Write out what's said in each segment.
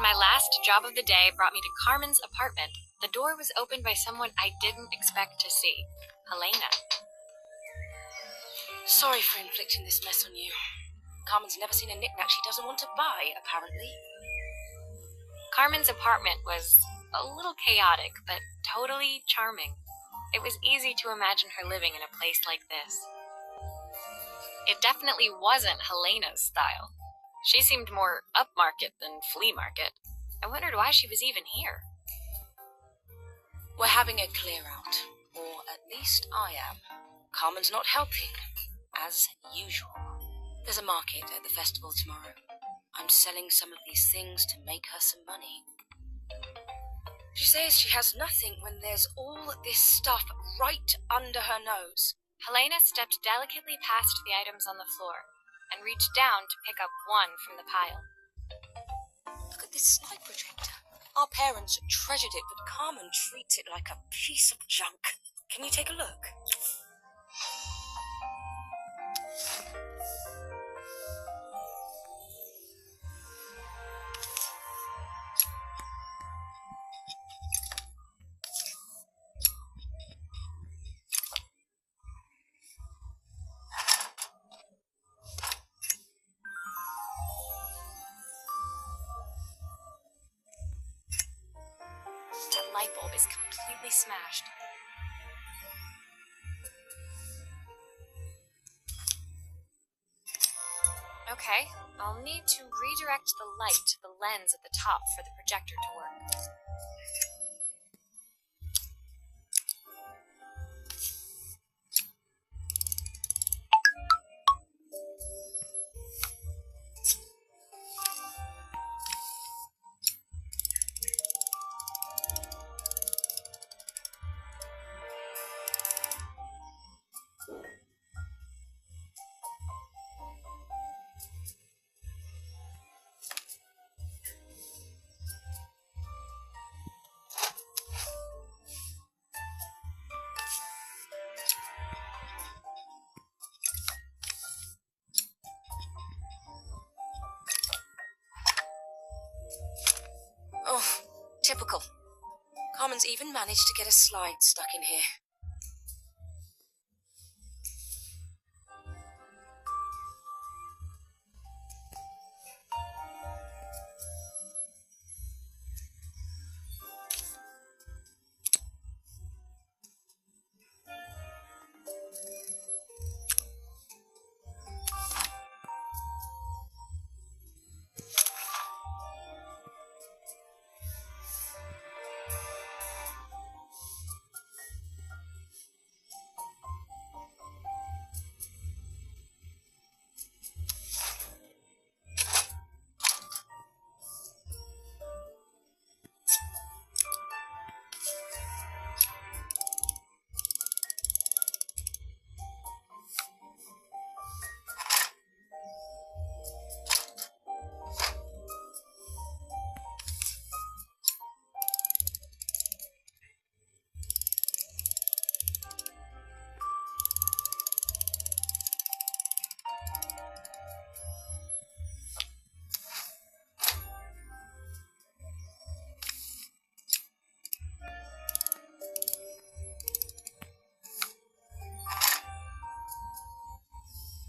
my last job of the day brought me to Carmen's apartment, the door was opened by someone I didn't expect to see. Helena. Sorry for inflicting this mess on you. Carmen's never seen a knick-knack she doesn't want to buy, apparently. Carmen's apartment was a little chaotic, but totally charming. It was easy to imagine her living in a place like this. It definitely wasn't Helena's style. She seemed more upmarket than flea market. I wondered why she was even here. We're having a clear-out, or at least I am. Carmen's not helping, as usual. There's a market at the festival tomorrow. I'm selling some of these things to make her some money. She says she has nothing when there's all this stuff right under her nose. Helena stepped delicately past the items on the floor and reached down to pick up one from the pile. Look at this slide projector. Our parents treasured it, but Carmen treats it like a piece of junk. Can you take a look? That light bulb is completely smashed. Okay, I'll need to redirect the light to the lens at the top for the projector to work. Oh, typical. Carmen's even managed to get a slide stuck in here.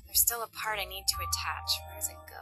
There's still a part I need to attach. Where does it go?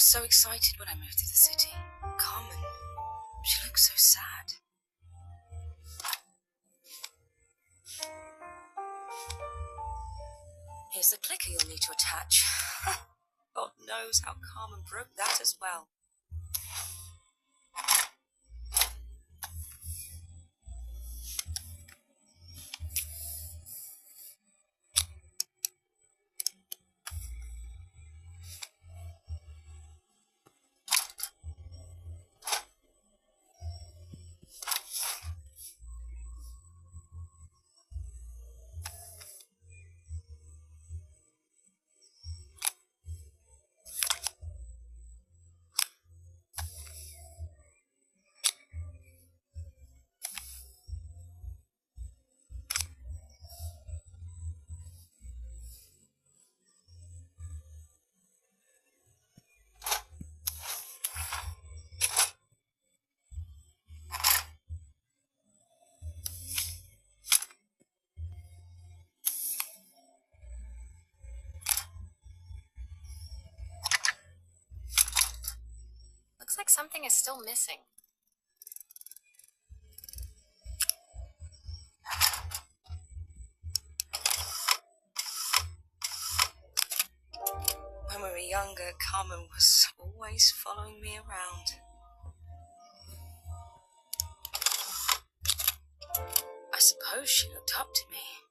was so excited when I moved to the city. Carmen, she looks so sad. Here's the clicker you'll need to attach. God knows how Carmen broke that as well. Looks like something is still missing. When we were younger, Carmen was always following me around. I suppose she looked up to me.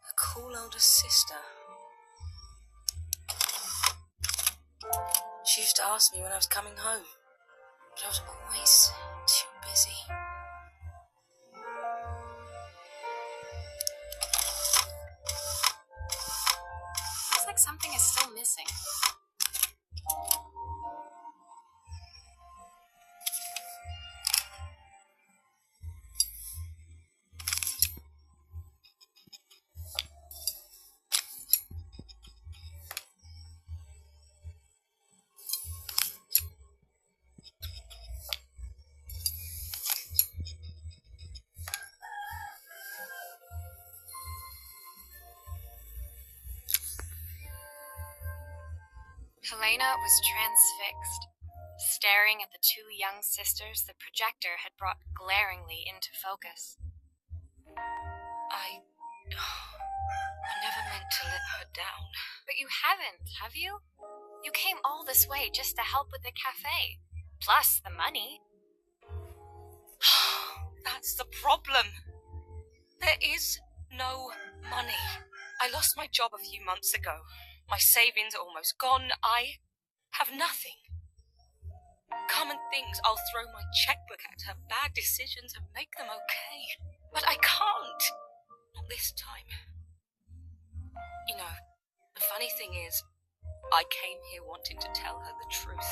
A cool older sister. She used to ask me when I was coming home, but I was always too busy. Looks like something is still missing. Helena was transfixed, staring at the two young sisters the projector had brought glaringly into focus. I never meant to let her down. But you haven't, have you? You came all this way just to help with the cafe, plus the money. That's the problem. There is no money. I lost my job a few months ago. My savings are almost gone. I have nothing. Carmen thinks I'll throw my checkbook at her bad decisions and make them okay. But I can't. Not this time. You know, the funny thing is, I came here wanting to tell her the truth.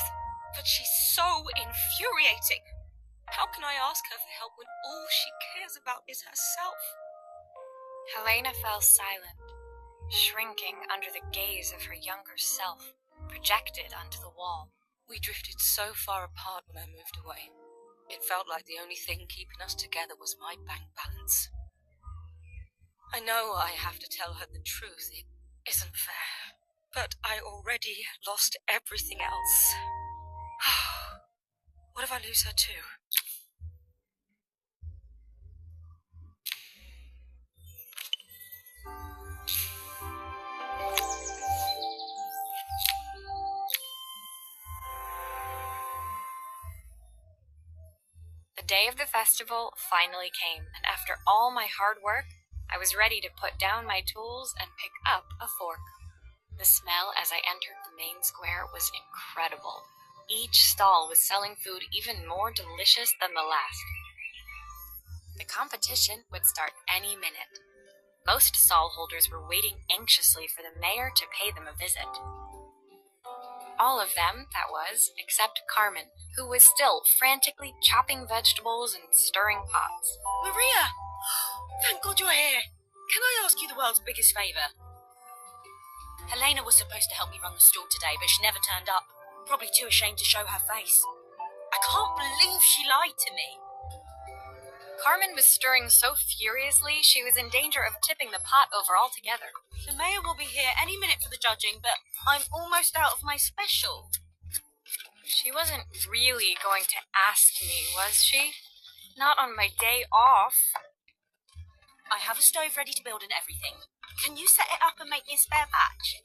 But she's so infuriating. How can I ask her for help when all she cares about is herself? Helena fell silent, shrinking under the gaze of her younger self, projected onto the wall. We drifted so far apart when I moved away. It felt like the only thing keeping us together was my bank balance. I know I have to tell her the truth. It isn't fair. But I already lost everything else. What if I lose her too? The day of the festival finally came, and after all my hard work, I was ready to put down my tools and pick up a fork. The smell as I entered the main square was incredible. Each stall was selling food even more delicious than the last. The competition would start any minute. Most stall holders were waiting anxiously for the mayor to pay them a visit. All of them, that was, except Carmen, who was still frantically chopping vegetables and stirring pots. Maria! Thank God you're here. Can I ask you the world's biggest favour? Helena was supposed to help me run the store today, but she never turned up. Probably too ashamed to show her face. I can't believe she lied to me. Carmen was stirring so furiously she was in danger of tipping the pot over altogether. The mayor will be here any minute for the judging, but I'm almost out of my special. She wasn't really going to ask me, was she? Not on my day off. I have a stove ready to build and everything. Can you set it up and make me a spare patch?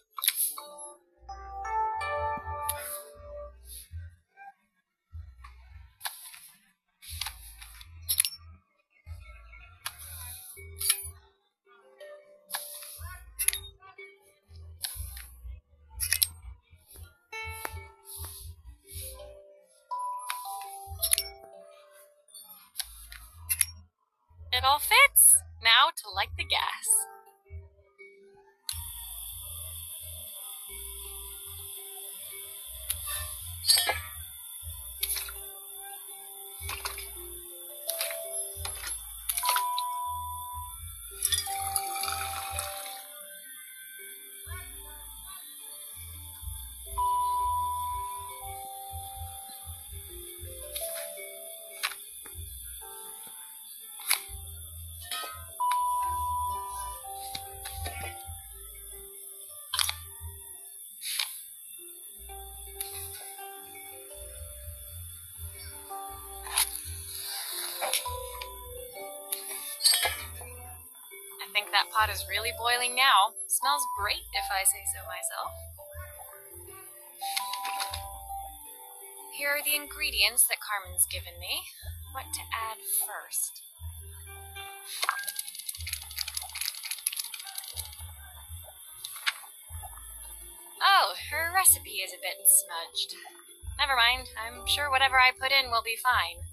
It all fits. Now to light the gas. I think that pot is really boiling now. Smells great if I say so myself. Here are the ingredients that Carmen's given me. What to add first? Oh, her recipe is a bit smudged. Never mind, I'm sure whatever I put in will be fine.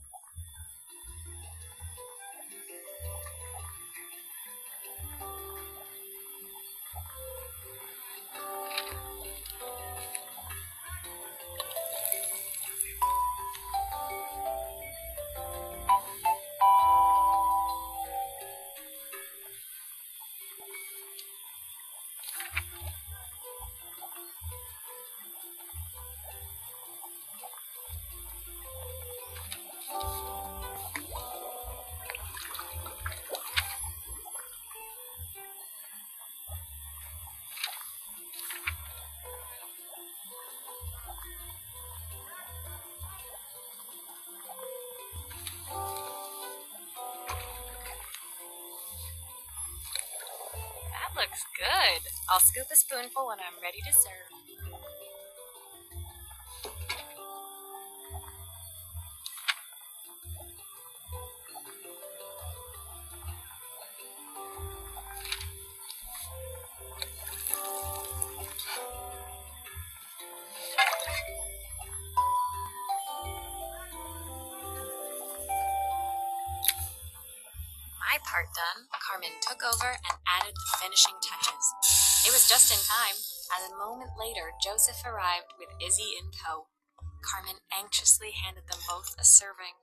That looks good. I'll scoop a spoonful when I'm ready to serve. My part done, Carmen took over and added the finishing touches. It was just in time, as a moment later, Joseph arrived with Izzy in tow. Carmen anxiously handed them both a serving.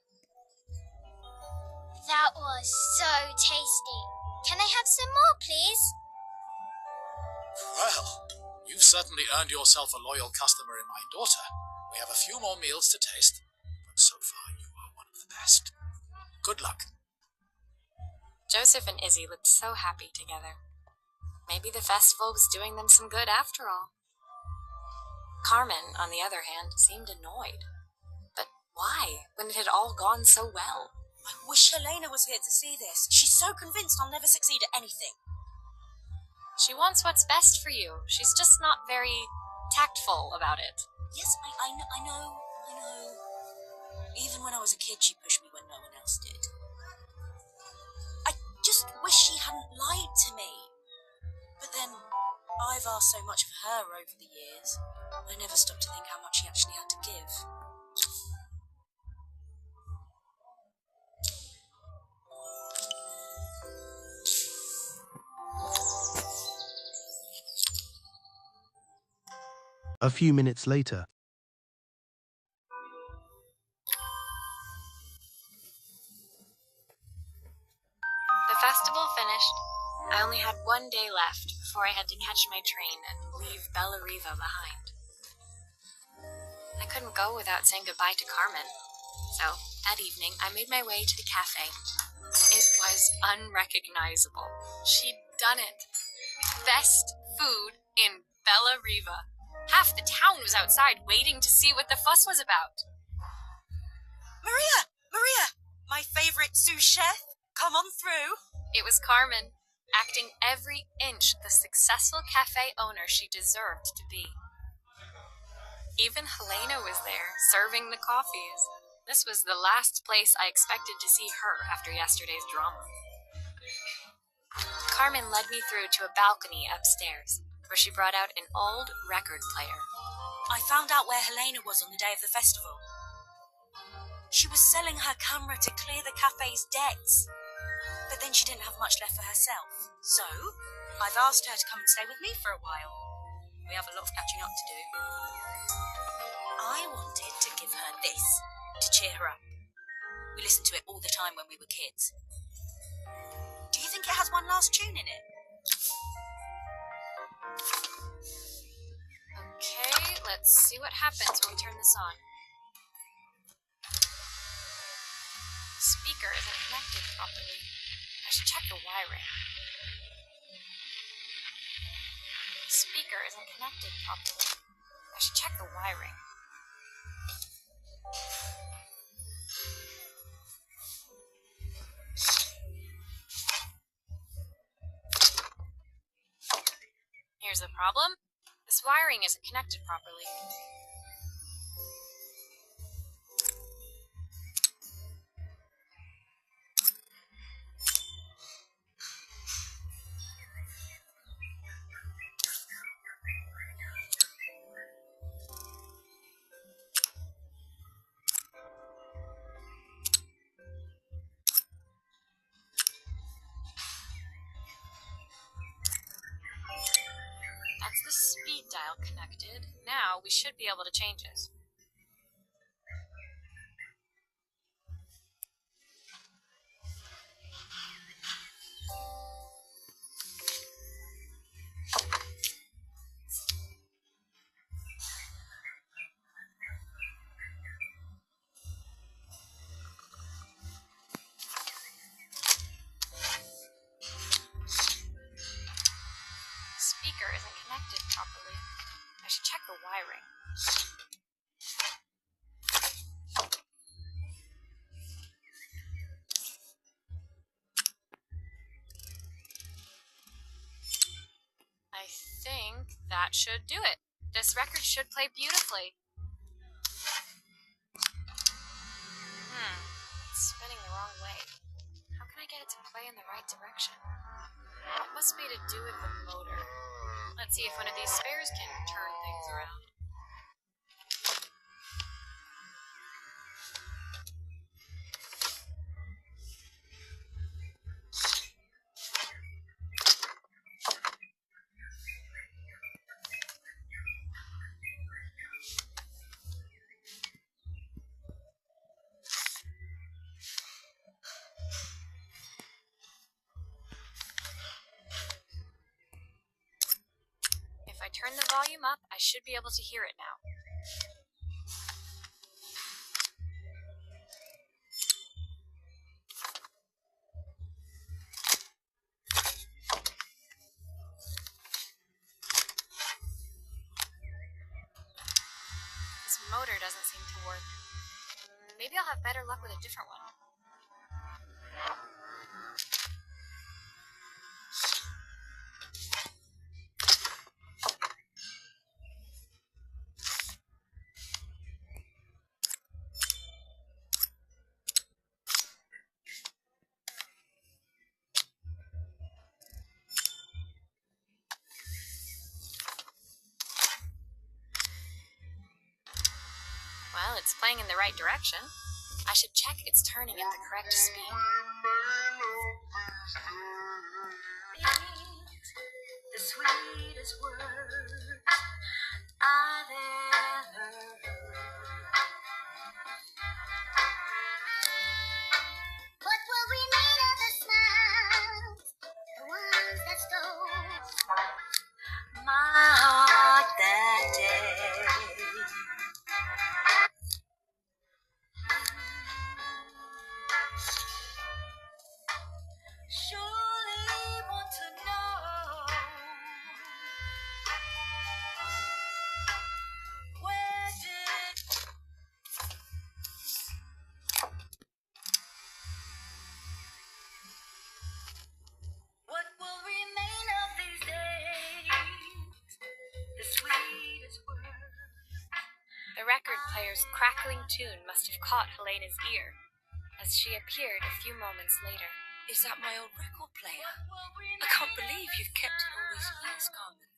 That was so tasty. Can I have some more, please? Well, you've certainly earned yourself a loyal customer in my daughter. We have a few more meals to taste, but so far you are one of the best. Good luck. Joseph and Izzy looked so happy together. Maybe the festival was doing them some good after all. Carmen, on the other hand, seemed annoyed. But why, when it had all gone so well? I wish Helena was here to see this. She's so convinced I'll never succeed at anything. She wants what's best for you. She's just not very tactful about it. Yes, I know. Even when I was a kid, she pushed me when no one else did. I just wish she hadn't lied to me. But then, I've asked so much of her over the years, I never stopped to think how much she actually had to give. A few minutes later. The festival finished. I only had one day left before I had to catch my train and leave Bella Riva behind. I couldn't go without saying goodbye to Carmen. So, that evening, I made my way to the cafe. It was unrecognizable. She'd done it. Best food in Bella Riva. Half the town was outside waiting to see what the fuss was about. Maria! Maria! My favourite sous chef! Come on through! It was Carmen, acting every inch the successful cafe owner she deserved to be. Even Helena was there, serving the coffees. This was the last place I expected to see her after yesterday's drama. Carmen led me through to a balcony upstairs, where she brought out an old record player. I found out where Helena was on the day of the festival. She was selling her camera to clear the cafe's debts. But then she didn't have much left for herself. So, I've asked her to come and stay with me for a while. We have a lot of catching up to do. I wanted to give her this, to cheer her up. We listened to it all the time when we were kids. Do you think it has one last tune in it? Okay, let's see what happens when we turn this on. Speaker isn't connected properly. I should check the wiring. Speaker isn't connected properly. I should check the wiring. Here's the problem. This wiring isn't connected properly. That's the speed dial connected. Now we should be able to change it. Speaker isn't connected properly. I should check the wiring. I think that should do it. This record should play beautifully. It's spinning the wrong way. How can I get it to play in the right direction? It must be to do with the motor. Let's see if one of these spares can turn things around. If I turn the volume up, I should be able to hear it now. This motor doesn't seem to work. Maybe I'll have better luck with a different one. Well, it's playing in the right direction. I should check it's turning at the correct speed. The sweetest word I've ever heard. What will remain of the smiles, the ones that stole My heart that day. Surely want to know whose crackling tune must have caught Helena's ear, as she appeared a few moments later. Is that my old record player? I can't believe you've kept it all these years, Carmen.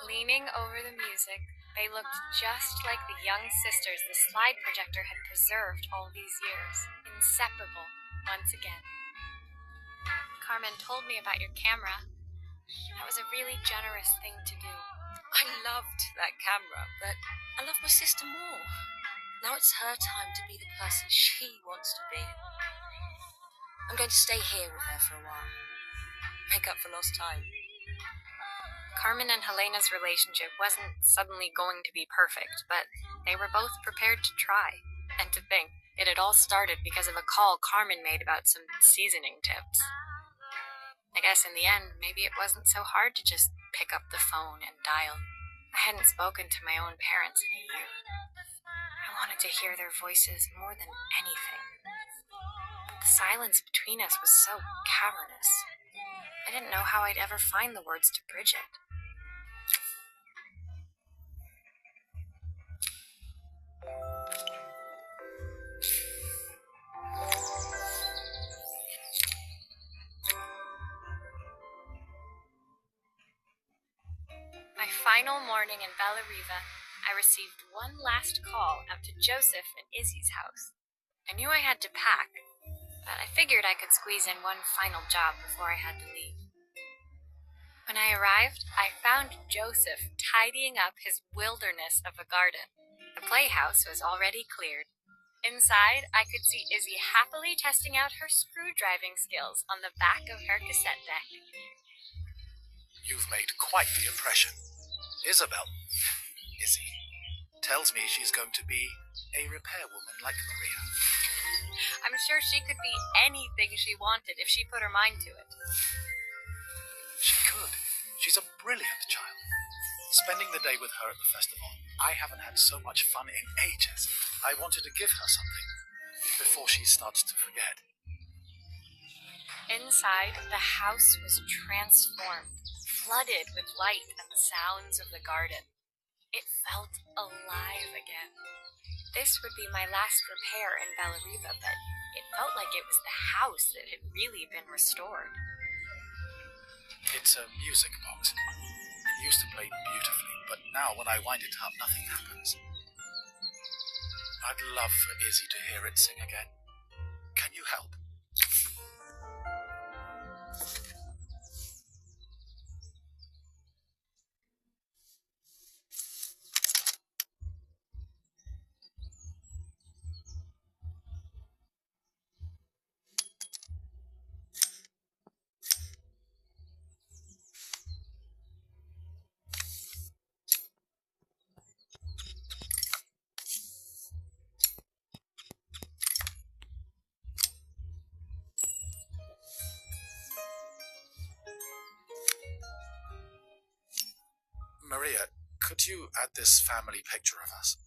Leaning over the music, they looked just like the young sisters the slide projector had preserved all these years, inseparable once again. Carmen told me about your camera. That was a really generous thing to do. I loved that camera, but I love my sister more. Now it's her time to be the person she wants to be. I'm going to stay here with her for a while. Make up for lost time. Carmen and Helena's relationship wasn't suddenly going to be perfect, but they were both prepared to try. And to think, it had all started because of a call Carmen made about some seasoning tips. I guess in the end, maybe it wasn't so hard to just pick up the phone and dial. I hadn't spoken to my own parents in a year. I wanted to hear their voices more than anything. The silence between us was so cavernous. I didn't know how I'd ever find the words to bridge it. My final morning in Bellariva, I received one last call out to Joseph and Izzy's house. I knew I had to pack, but I figured I could squeeze in one final job before I had to leave. When I arrived, I found Joseph tidying up his wilderness of a garden. The playhouse was already cleared. Inside, I could see Izzy happily testing out her screw-driving skills on the back of her cassette deck. You've made quite the impression. Izzy, tells me she's going to be a repairwoman like Maria. I'm sure she could be anything she wanted if she put her mind to it. She could. She's a brilliant child. Spending the day with her at the festival, I haven't had so much fun in ages. I wanted to give her something before she starts to forget. Inside, the house was transformed, flooded with light and the sounds of the garden. It felt alive again. This would be my last repair in Bellariva, but it felt like it was the house that had really been restored. It's a music box. It used to play beautifully, but now when I wind it up, nothing happens. I'd love for Izzy to hear it sing again. Can you help? Maria, could you add this family picture of us?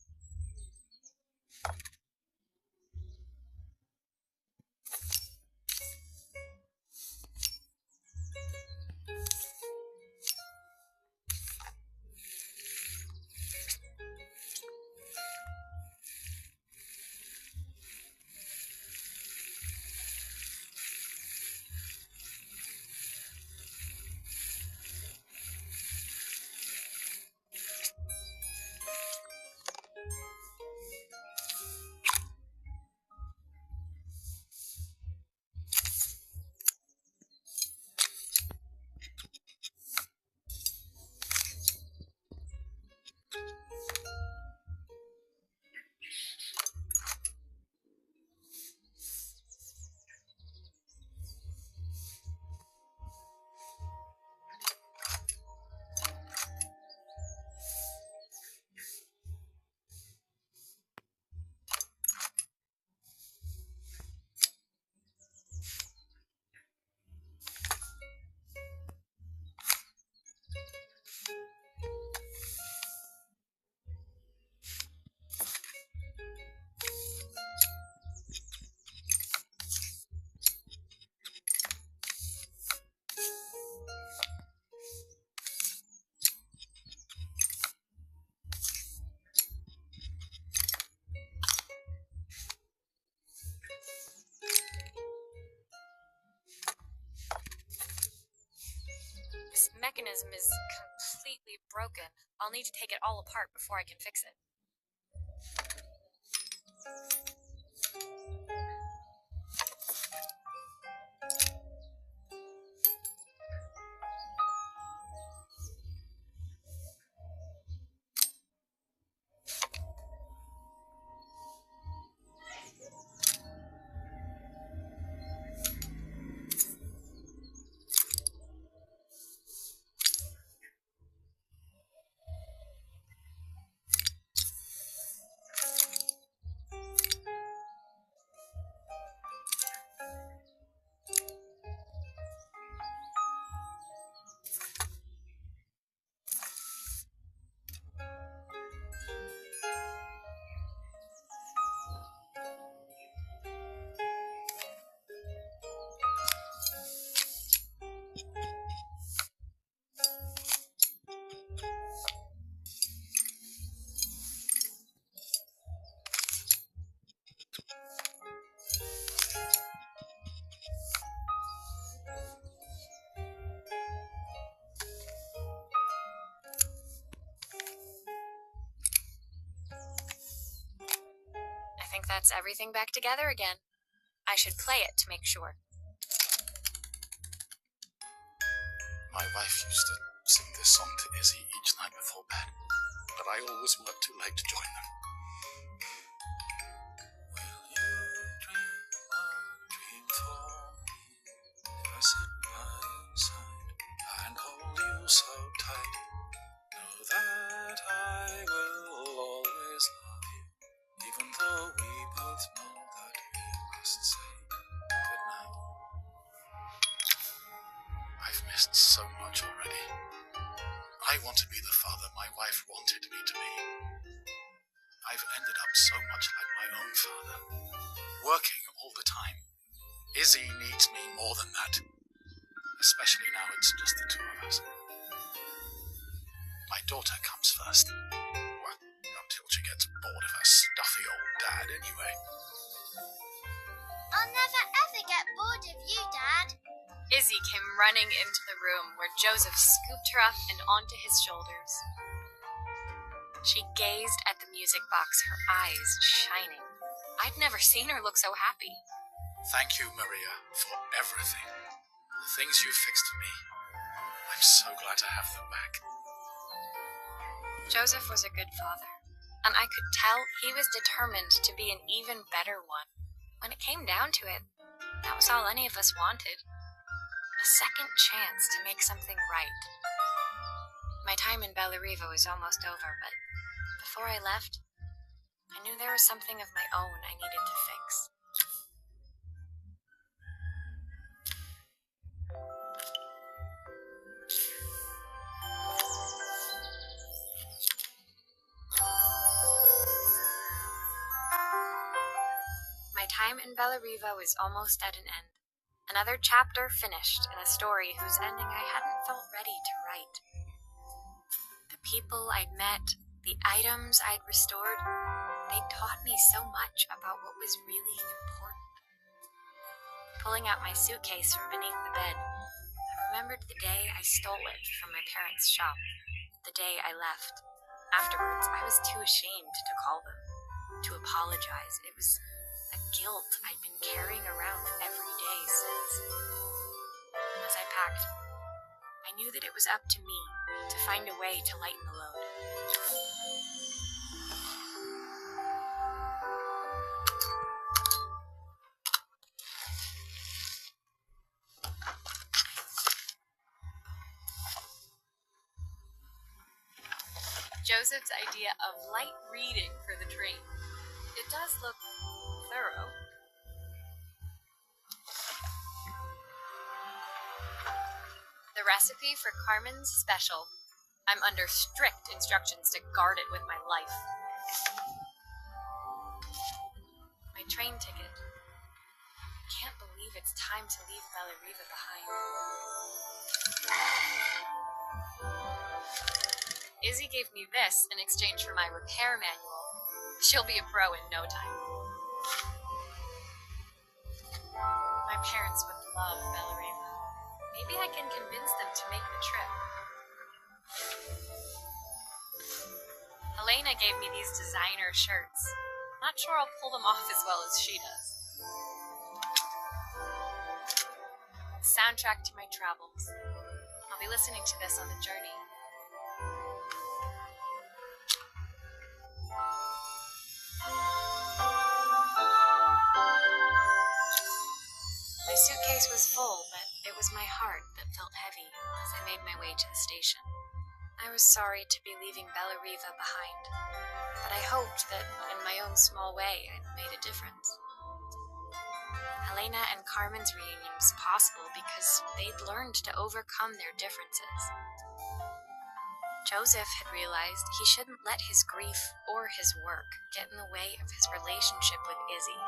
This mechanism is completely broken. I'll need to take it all apart before I can fix it. I think that's everything back together again. I should play it to make sure. My wife used to sing this song to Izzy each night before bed, but I always worked too late to join them. Will you dream a dream for me? If I sit by your side and hold you so tight, know that I will always love you, even though we both know that we must say goodnight. I've missed so much already. I want to be the father my wife wanted me to be. I've ended up so much like my own father, working all the time. Izzy needs me more than that, especially now it's just the two of us. My daughter comes first. Well, until she gets bored of her stuffy old dad anyway. I'll never ever get bored of you, Dad. Izzy came running into the room where Joseph scooped her up and onto his shoulders. She gazed at the music box, her eyes shining. I'd never seen her look so happy. Thank you, Maria, for everything. The things you fixed for me. I'm so glad to have them back. Joseph was a good father, and I could tell he was determined to be an even better one. When it came down to it, that was all any of us wanted. A second chance to make something right. My time in Bellariva was almost over, but before I left, I knew there was something of my own I needed to fix. My time in Bellariva was almost at an end. Another chapter finished in a story whose ending I hadn't felt ready to write. The people I'd met, the items I'd restored, they taught me so much about what was really important. Pulling out my suitcase from beneath the bed, I remembered the day I stole it from my parents' shop, the day I left. Afterwards, I was too ashamed to call them, to apologize. It was a guilt I'd been carrying around every day since. As I packed, I knew that it was up to me to find a way to lighten the load. Joseph's idea of light reading for the train. It does look thorough. The recipe for Carmen's special. I'm under strict instructions to guard it with my life. My train ticket. I can't believe it's time to leave Bellariva behind. Izzy gave me this in exchange for my repair manual. She'll be a pro in no time. My parents would love Bellariva. Maybe I can convince them to make the trip. Helena gave me these designer shirts. Not sure I'll pull them off as well as she does. Soundtrack to my travels. I'll be listening to this on the journey. My suitcase was full, but it was my heart that felt heavy as I made my way to the station. I was sorry to be leaving Bellariva behind, but I hoped that in my own small way I'd made a difference. Helena and Carmen's reunion was possible because they'd learned to overcome their differences. Joseph had realized he shouldn't let his grief or his work get in the way of his relationship with Izzy.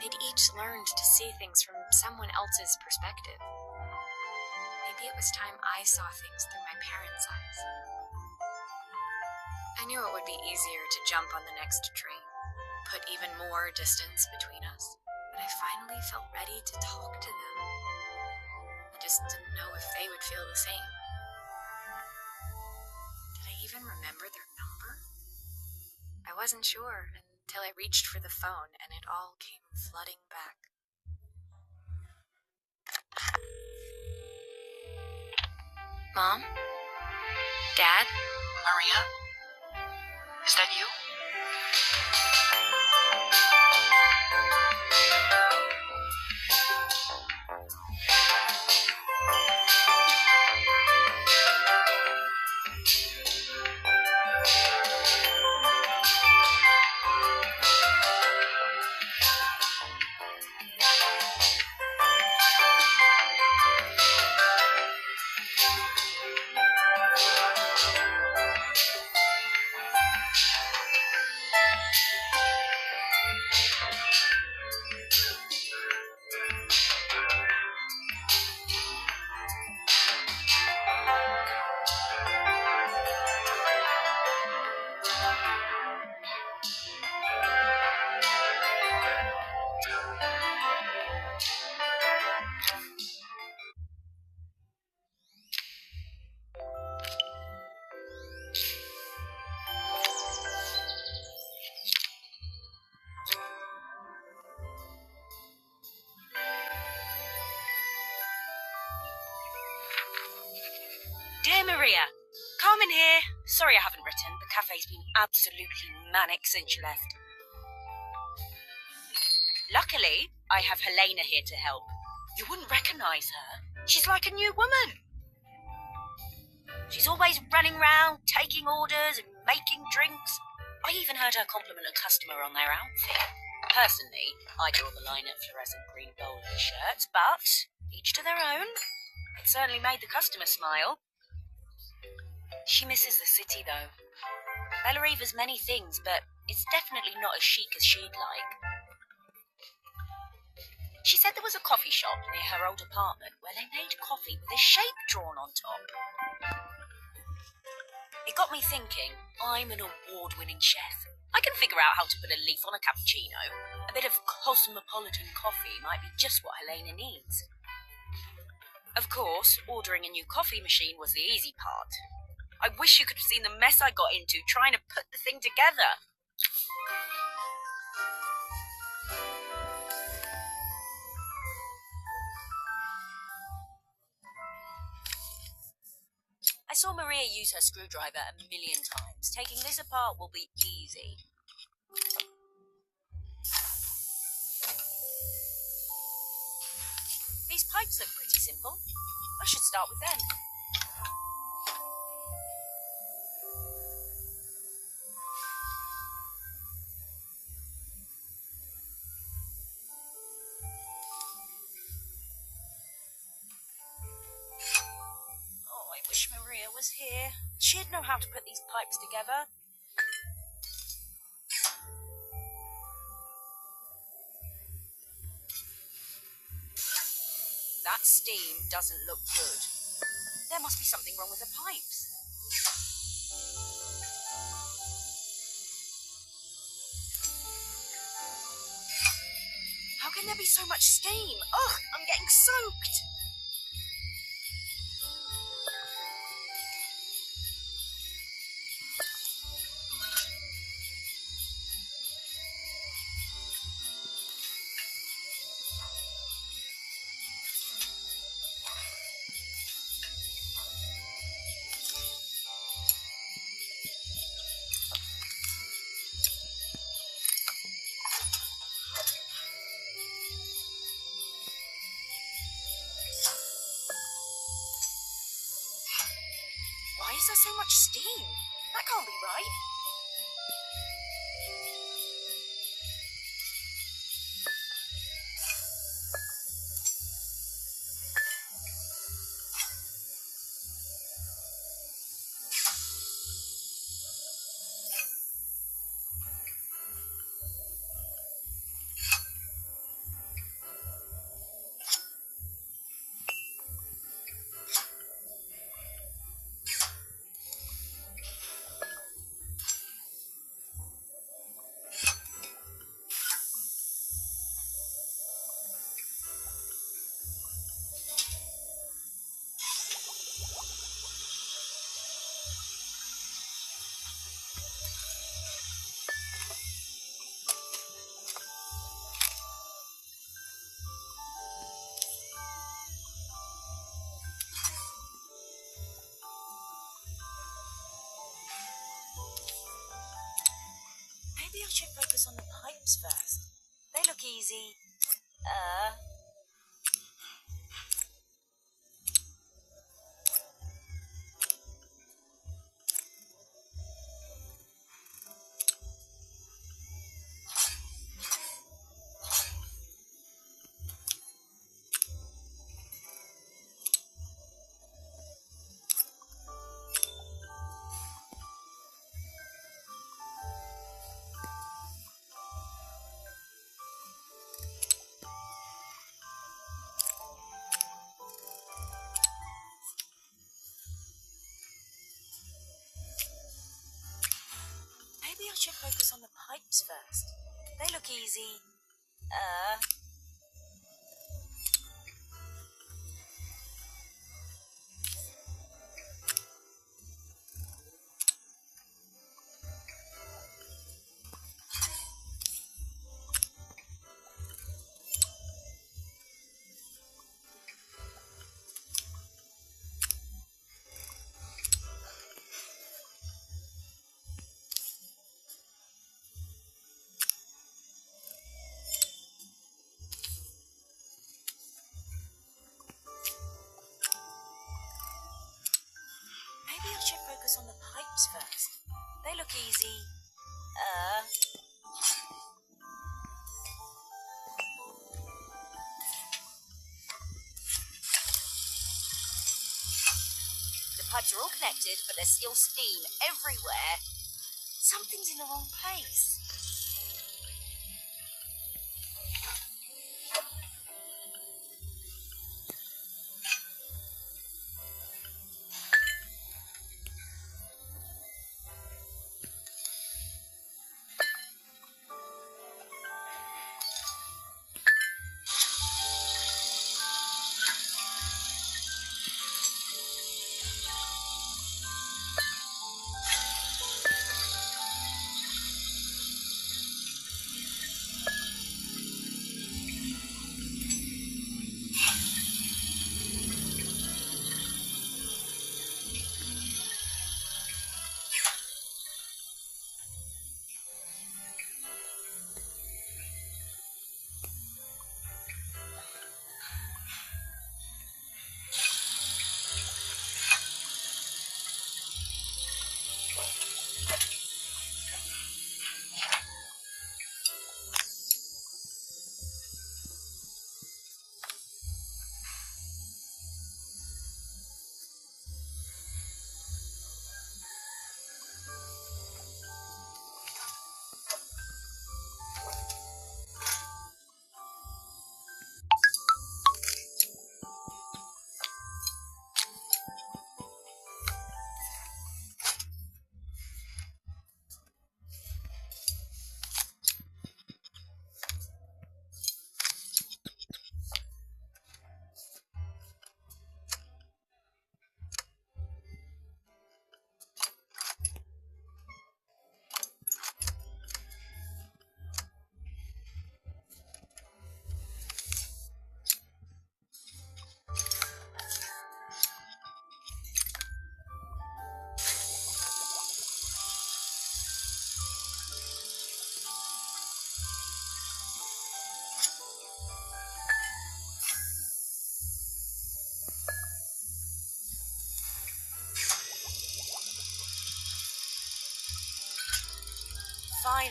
They'd each learned to see things from someone else's perspective. Maybe it was time I saw things through my parents' eyes. I knew it would be easier to jump on the next train, put even more distance between us, but I finally felt ready to talk to them. I just didn't know if they would feel the same. Did I even remember their number? I wasn't sure until I reached for the phone and it all came flooding back. Mom? Dad? Maria? Is that you? Dear Maria, Carmen here. Sorry I haven't written. The cafe's been absolutely manic since you left. Luckily, I have Helena here to help. You wouldn't recognise her. She's like a new woman. She's always running round, taking orders and making drinks. I even heard her compliment a customer on their outfit. Personally, I draw the line at fluorescent green bowler shirts, but each to their own. It certainly made the customer smile. She misses the city, though. Bellariva's many things, but it's definitely not as chic as she'd like. She said there was a coffee shop near her old apartment where they made coffee with a shape drawn on top. It got me thinking, I'm an award-winning chef. I can figure out how to put a leaf on a cappuccino. A bit of cosmopolitan coffee might be just what Helena needs. Of course, ordering a new coffee machine was the easy part. I wish you could have seen the mess I got into trying to put the thing together. I saw Maria use her screwdriver a million times. Taking this apart will be easy. These pipes look pretty simple. I should start with them. I wish Maria was here. She'd know how to put these pipes together. That steam doesn't look good. There must be something wrong with the pipes. How can there be so much steam? Ugh, I'm getting soaked. is there so much steam? That can't be right. Maybe I should focus on the pipes first. They look easy. Maybe I should focus on the pipes first. They look easy. Maybe I should focus on the pipes first. They look easy. The pipes are all connected, but there's still steam everywhere. Something's in the wrong place.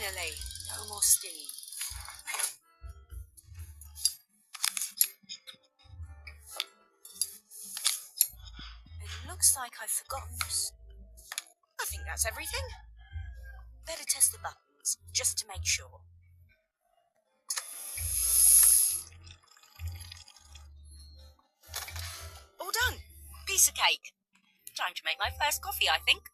Finally, no more steam. It looks like I've forgotten this. I think that's everything. Better test the buttons, just to make sure. All done. Piece of cake. Time to make my first coffee, I think.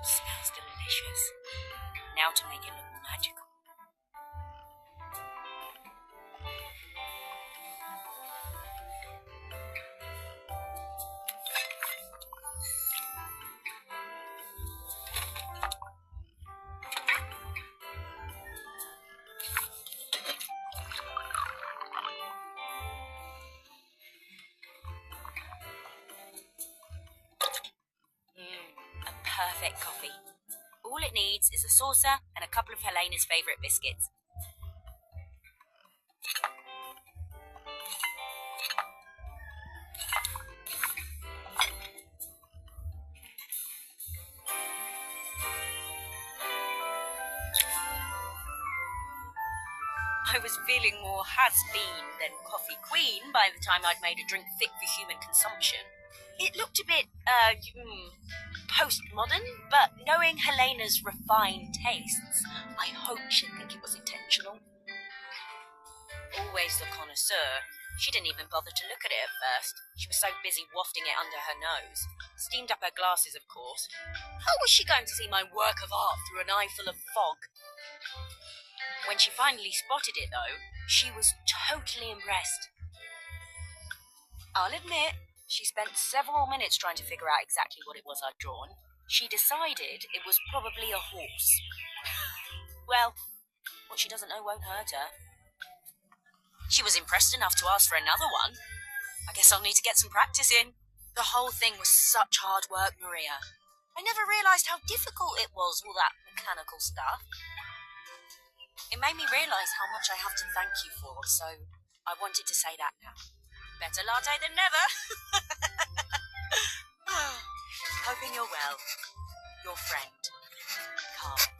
Smells delicious. Now to make it look magical. A perfect coffee. All it needs is a saucer and a couple of Helena's favourite biscuits. I was feeling more has-been than coffee queen by the time I'd made a drink fit for human consumption. It looked a bit, postmodern, but knowing Helena's refined tastes, I hope she'd think it was intentional. Always the connoisseur, she didn't even bother to look at it at first. She was so busy wafting it under her nose. Steamed up her glasses, of course. How was she going to see my work of art through an eye full of fog? When she finally spotted it, though, she was totally impressed. I'll admit, she spent several minutes trying to figure out exactly what it was I'd drawn. She decided it was probably a horse. Well, what she doesn't know won't hurt her. She was impressed enough to ask for another one. I guess I'll need to get some practice in. The whole thing was such hard work, Maria. I never realised how difficult it was, all that mechanical stuff. It made me realise how much I have to thank you for, so I wanted to say that now. Better latte than never. Hoping you're well. Your friend, Carmen.